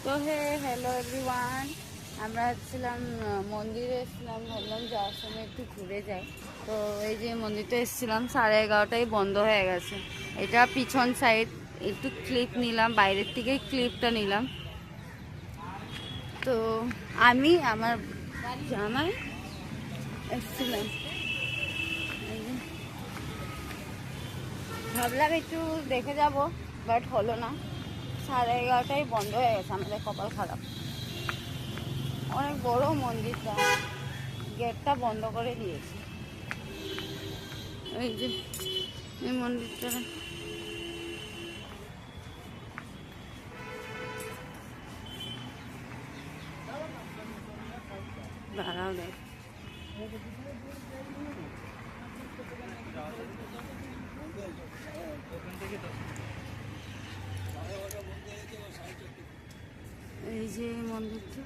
তো hello everyone, আমরা এসেছিলাম মন্দিরে এসেছিলাম, ভাবলাম যাওয়ার সময় একটু ঘুরে যাই। তো এই যে মন্দিরটা এসেছিলাম, 11:30টায় বন্ধ হয়ে গেছে। এটা পিছন সাইড, একটু ক্লিপ নিলাম, বাইরের থেকে ক্লিপটা নিলাম। তো আমি আমার জামাই এসেছিলাম, ভাবলাম একটু দেখে যাব, বাট হলো না। 11:30টায় বন্ধ হয়ে গেছে, আমাদের কপাল খারাপ। অনেক বড় মন্দিরটা, গেটটা বন্ধ করে দিয়েছে। এই যে এই মন্দিরটা, দাঁড়াও দেখ। এই যে মন্দিরটা,